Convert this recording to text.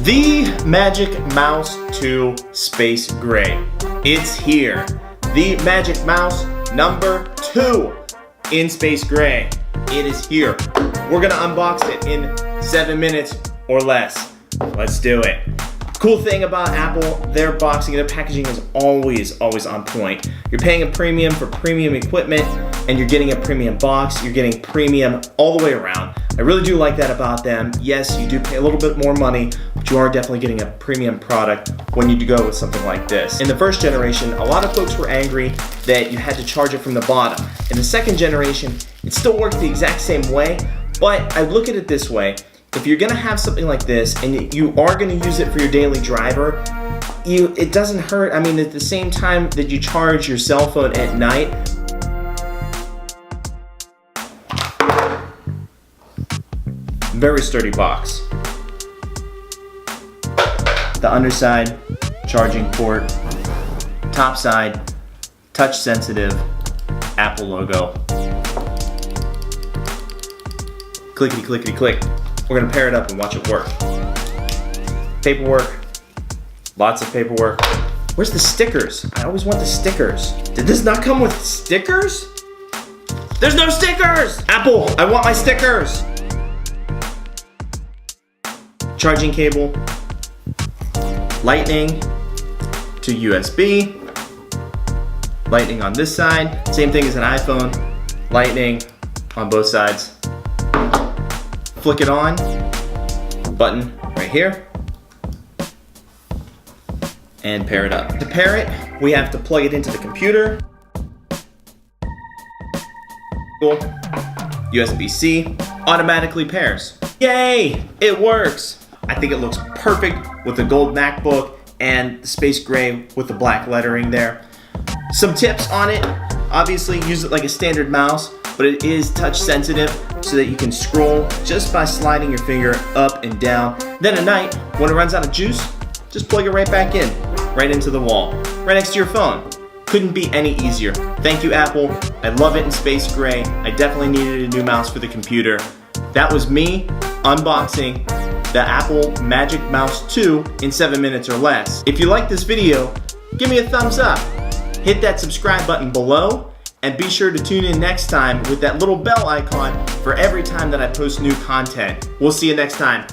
The Magic Mouse 2 Space Gray. It's here. The Magic Mouse number 2 in Space Gray. It is here. We're gonna unbox it in 7 minutes or less. Let's do it. Cool thing about Apple, their boxing, their packaging is always on point. You're paying a premium for premium equipment and you're getting a premium box. You're getting premium all the way around. I really do like that about them. Yes, you do pay a little bit more money, but you are definitely getting a premium product when you go with something like this. In the first generation, a lot of folks were angry that you had to charge it from the bottom. In the second generation, it still works the exact same way, but I look at it this way. If you're gonna have something like this and you are gonna use it for your daily driver, it doesn't hurt. I mean, at the same time that you charge your cell phone at night, very sturdy box. The underside, charging port. Top side, touch sensitive, Apple logo. Clickety clickety click. We're gonna pair it up and watch it work. Paperwork, lots of paperwork. Where's the stickers? I always want the stickers. Did this not come with stickers? There's no stickers! Apple, I want my stickers! Charging cable, lightning to USB, lightning on this side, same thing as an iPhone, lightning on both sides. Flick it on, button right here, and pair it up. To pair it, we have to plug it into the computer. USB-C automatically pairs. Yay, it works. I think it looks perfect with the gold MacBook and the space gray with the black lettering there. Some tips on it, obviously use it like a standard mouse, but it is touch sensitive so that you can scroll just by sliding your finger up and down. Then at night, when it runs out of juice, just plug it right back in, right into the wall, right next to your phone. Couldn't be any easier. Thank you, Apple. I love it in space gray. I definitely needed a new mouse for the computer. That was me unboxing the Apple Magic Mouse 2 in 7 minutes or less. If you like this video, give me a thumbs up. Hit that subscribe button below and be sure to tune in next time with that little bell icon for every time that I post new content. We'll see you next time.